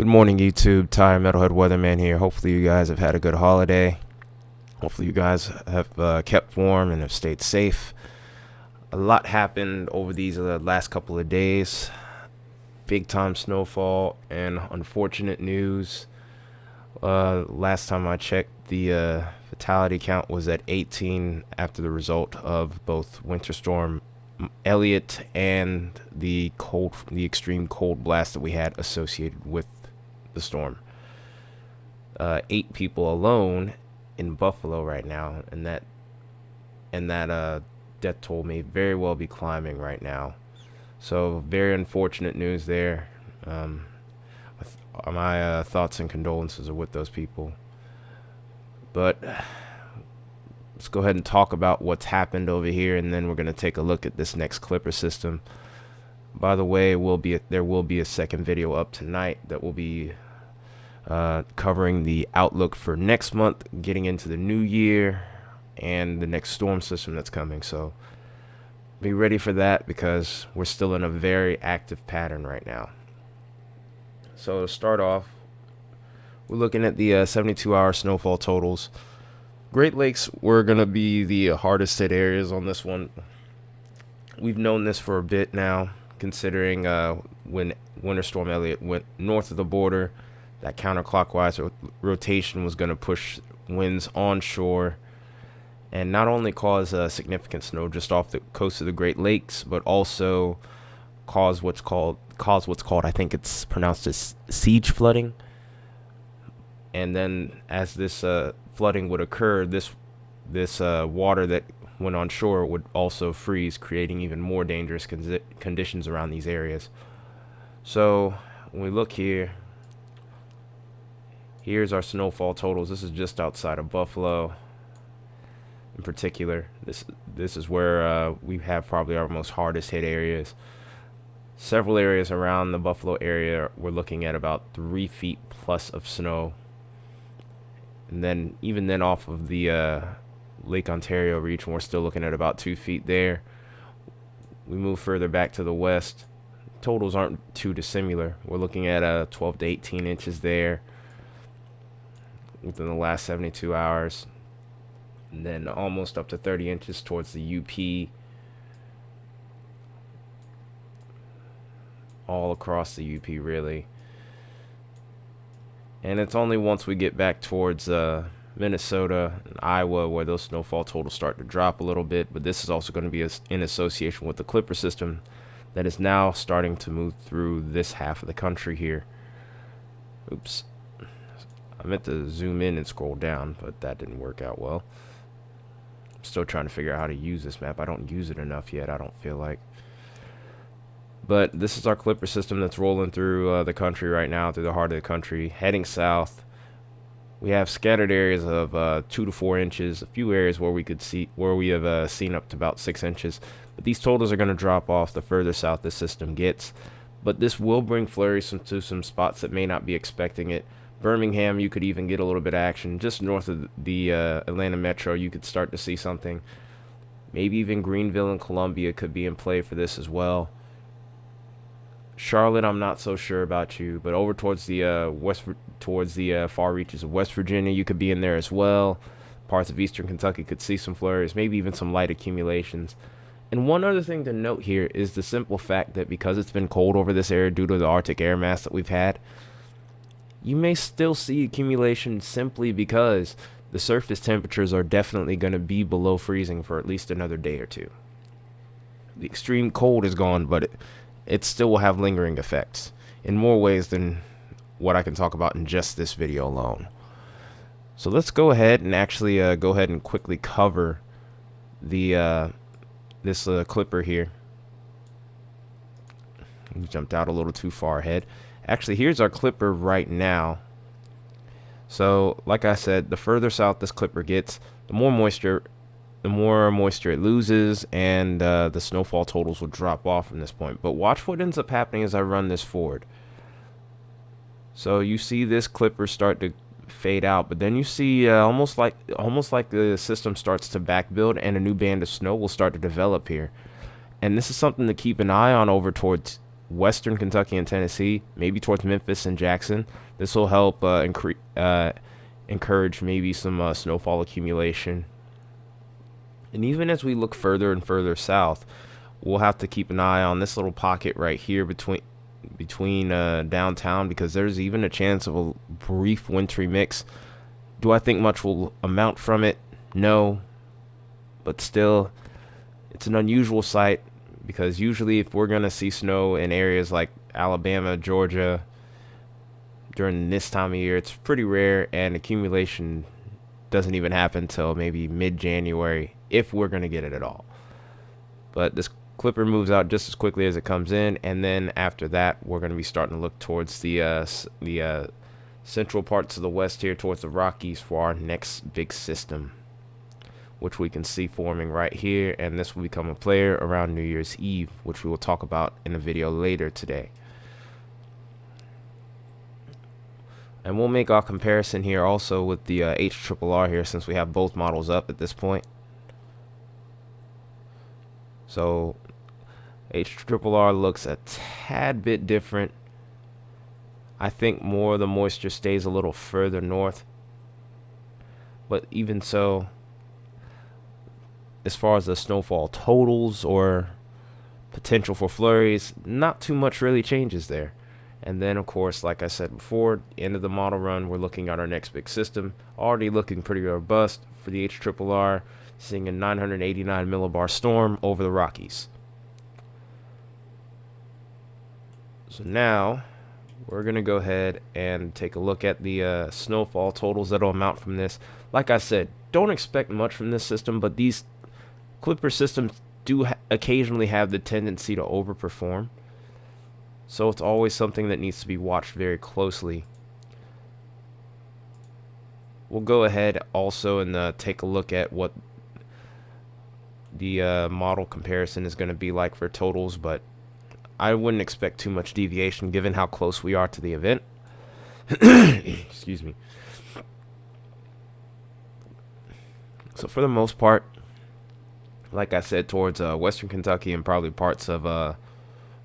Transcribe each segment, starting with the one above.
Good morning, YouTube. Ty Metalhead Weatherman here. Hopefully you guys have had a good holiday. Hopefully you guys have kept warm and have stayed safe. A lot happened over these last couple of days. Big time snowfall and unfortunate news. Last time I checked, the fatality count was at 18 after the result of both Winter Storm Elliott and the extreme cold blast that we had associated with the storm. 8 people alone in Buffalo right now, and that death toll may very well be climbing right now. So very unfortunate news there. My thoughts and condolences are with those people. But let's go ahead and talk about what's happened over here, and then we're going to take a look at this next Clipper system. By the way, there will be a second video up tonight that will be covering the outlook for next month, getting into the new year, and the next storm system that's coming. So be ready for that because we're still in a very active pattern right now. So to start off, we're looking at the 72-hour snowfall totals. Great Lakes were going to be the hardest hit areas on this one. We've known this for a bit now, considering when Winter Storm Elliott went north of the border, that counterclockwise rotation was going to push winds onshore and not only cause significant snow just off the coast of the Great Lakes, but also cause what's called, I think it's pronounced as siege flooding. And then as this flooding would occur, this water that went on shore would also freeze, creating even more dangerous conditions around these areas. So when we look here, here's our snowfall totals. This is just outside of Buffalo in particular. This is where we have probably our most hardest hit areas. Several areas around the Buffalo area, we're looking at about 3 feet plus of snow. And then even then off of the Lake Ontario region, we're still looking at about 2 feet there. We move further back to the west. Totals aren't too dissimilar. We're looking at 12 to 18 inches there within the last 72 hours. And then almost up to 30 inches towards the UP. All across the UP, really. And it's only once we get back towards Minnesota and Iowa where those snowfall totals start to drop a little bit. But this is also going to be in association with the Clipper system that is now starting to move through this half of the country here. Oops. I meant to zoom in and scroll down, but that didn't work out well. I'm still trying to figure out how to use this map. I don't use it enough yet, I don't feel like. But this is our Clipper system that's rolling through the country right now, through the heart of the country, heading south. We have scattered areas of 2 to 4 inches, a few areas where we have seen up to about 6 inches. But these totals are going to drop off the further south this system gets. But this will bring flurries to some spots that may not be expecting it. Birmingham, you could even get a little bit of action. Just north of the Atlanta metro, you could start to see something. Maybe even Greenville and Columbia could be in play for this as well. Charlotte, I'm not so sure about you, but over towards the far reaches of West Virginia, you could be in there as well. Parts of eastern Kentucky could see some flurries, maybe even some light accumulations. And one other thing to note here is the simple fact that because it's been cold over this area due to the Arctic air mass that we've had, you may still see accumulation simply because the surface temperatures are definitely going to be below freezing for at least another day or two. The extreme cold is gone, but it still will have lingering effects in more ways than what I can talk about in just this video alone. So let's go ahead and actually quickly cover the this Clipper here. We jumped out a little too far ahead. Actually, here's our Clipper right now. So like I said, the further south this Clipper gets, the more moisture it loses, and the snowfall totals will drop off from this point. But watch what ends up happening as I run this forward. So you see this Clipper start to fade out, but then you see almost like the system starts to back build, and a new band of snow will start to develop here. And this is something to keep an eye on over towards western Kentucky and Tennessee, maybe towards Memphis and Jackson. This will help encourage maybe some snowfall accumulation. And even as we look further and further south, we'll have to keep an eye on this little pocket right here between downtown, because there's even a chance of a brief wintry mix. Do I think much will amount from it? No, but still, it's an unusual sight, because usually if we're going to see snow in areas like Alabama, Georgia, during this time of year, it's pretty rare, and accumulation doesn't even happen till maybe mid-January, if we're going to get it at all. But this clipper moves out just as quickly as it comes in, and then after that, we're going to be starting to look towards the central parts of the west here, towards the Rockies, for our next big system, which we can see forming right here, and this will become a player around New Year's Eve, which we will talk about in a video later today. And we'll make our comparison here also with the HRRR here, since we have both models up at this point. So HRRR looks a tad bit different. I think more of the moisture stays a little further north, but even so, as far as the snowfall totals or potential for flurries, not too much really changes there. And then, of course, like I said before, end of the model run, we're looking at our next big system. Already looking pretty robust for the HRRR, seeing a 989 millibar storm over the Rockies. So now, we're going to go ahead and take a look at the snowfall totals that will amount from this. Like I said, don't expect much from this system, but these Clipper systems do occasionally have the tendency to overperform. So it's always something that needs to be watched very closely. We'll go ahead also and take a look at what the model comparison is going to be like for totals, but I wouldn't expect too much deviation given how close we are to the event. Excuse me. So for the most part, like I said, towards western Kentucky and probably parts of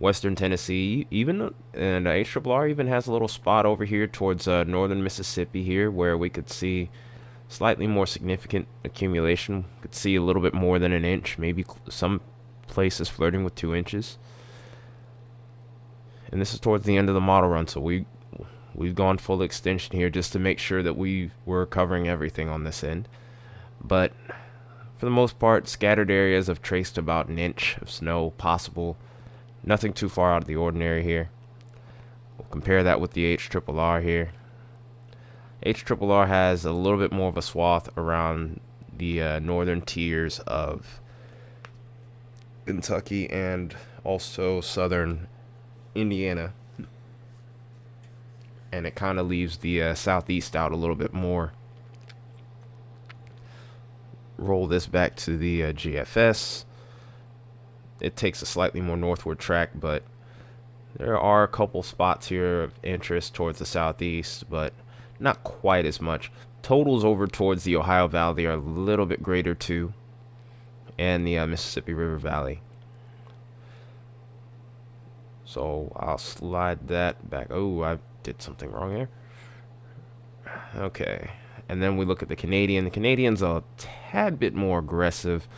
western Tennessee, even, and HRRR even has a little spot over here towards northern Mississippi here, where we could see slightly more significant accumulation. Could see a little bit more than an inch, maybe some places flirting with 2 inches. And this is towards the end of the model run, so we've gone full extension here just to make sure that we're covering everything on this end. But for the most part, scattered areas have traced about an inch of snow possible. Nothing too far out of the ordinary here. We'll compare that with the HRRR here. HRRR has a little bit more of a swath around the northern tiers of Kentucky and also southern Indiana. And it kind of leaves the southeast out a little bit more. Roll this back to the GFS. It takes a slightly more northward track, but there are a couple spots here of interest towards the southeast, but not quite as much. Totals over towards the Ohio Valley are a little bit greater too, and the Mississippi River Valley. So I'll slide that back. Oh, I did something wrong here. Okay. And then we look at the Canadian. The Canadian's a tad bit more aggressive,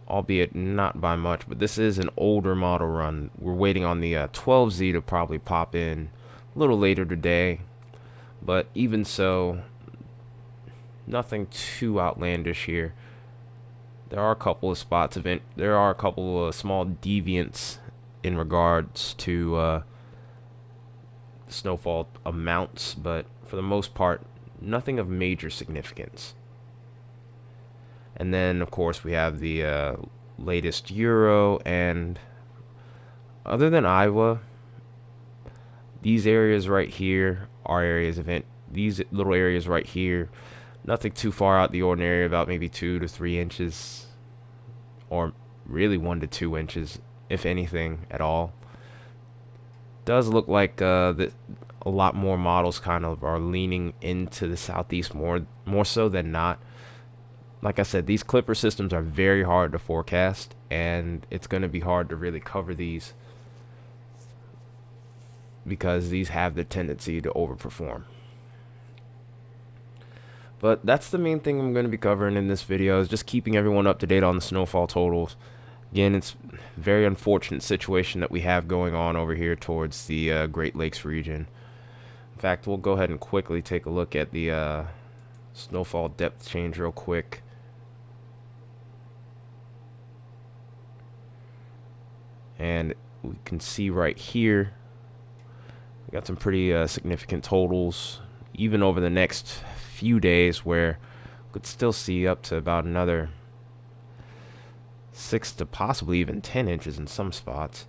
albeit not by much, but this is an older model run. We're waiting on the 12Z to probably pop in a little later today, but even so, nothing too outlandish here. There are a couple of spots of it. There are a couple of small deviants in regards to snowfall amounts, but for the most part, nothing of major significance. And then, of course, we have the latest Euro, and other than Iowa, these areas right here are areas of these little areas right here, nothing too far out the ordinary, about maybe 2 to 3 inches, or really 1 to 2 inches, if anything at all. Does look like that a lot more models kind of are leaning into the southeast more so than not. Like I said, these clipper systems are very hard to forecast, and it's going to be hard to really cover these because these have the tendency to overperform. But that's the main thing I'm going to be covering in this video, is just keeping everyone up to date on the snowfall totals. Again, it's a very unfortunate situation that we have going on over here towards the Great Lakes region. In fact, we'll go ahead and quickly take a look at the snowfall depth change real quick. And we can see right here, we got some pretty significant totals, even over the next few days, where we could still see up to about another 6 to possibly even 10 inches in some spots.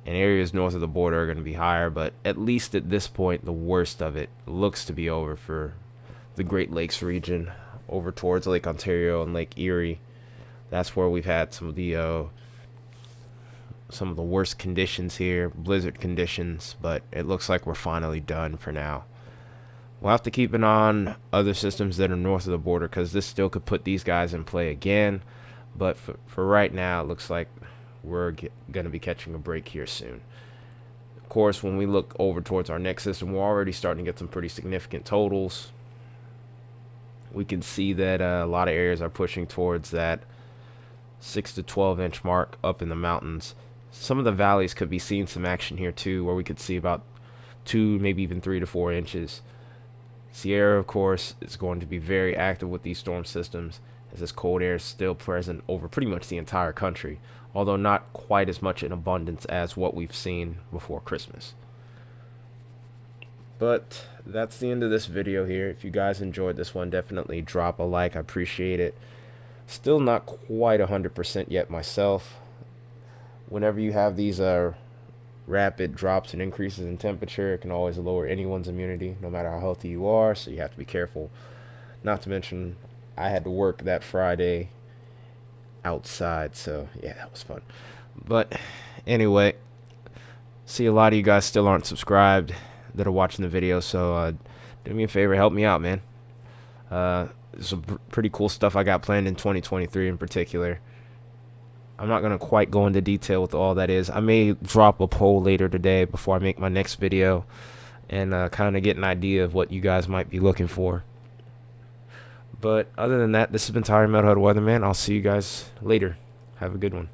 And areas north of the border are going to be higher, but at least at this point, the worst of it looks to be over for the Great Lakes region, over towards Lake Ontario and Lake Erie. That's where we've had some of the worst conditions here, blizzard conditions, but it looks like we're finally done for now. We'll have to keep an eye on other systems that are north of the border, because this still could put these guys in play again. But for right now, it looks like we're going to be catching a break here soon. Of course, when we look over towards our next system, we're already starting to get some pretty significant totals. We can see that a lot of areas are pushing towards that 6 to 12 inch mark up in the mountains. Some of the valleys could be seeing some action here too, where we could see about 2, maybe even 3 to 4 inches. Sierra, of course, is going to be very active with these storm systems, as this cold air is still present over pretty much the entire country, although not quite as much in abundance as what we've seen before Christmas. But that's the end of this video here. If you guys enjoyed this one, definitely drop a like. I appreciate it. Still not quite 100% yet myself. Whenever you have these rapid drops and increases in temperature, it can always lower anyone's immunity, no matter how healthy you are, so you have to be careful. Not to mention, I had to work that Friday outside, so yeah, that was fun. But anyway, see, a lot of you guys still aren't subscribed that are watching the video, so do me a favor, help me out, man. There's some pretty cool stuff I got planned in 2023 in particular. I'm not going to quite go into detail with all that is. I may drop a poll later today before I make my next video, and kind of get an idea of what you guys might be looking for. But other than that, this has been Tyler Metalhead Weatherman. I'll see you guys later. Have a good one.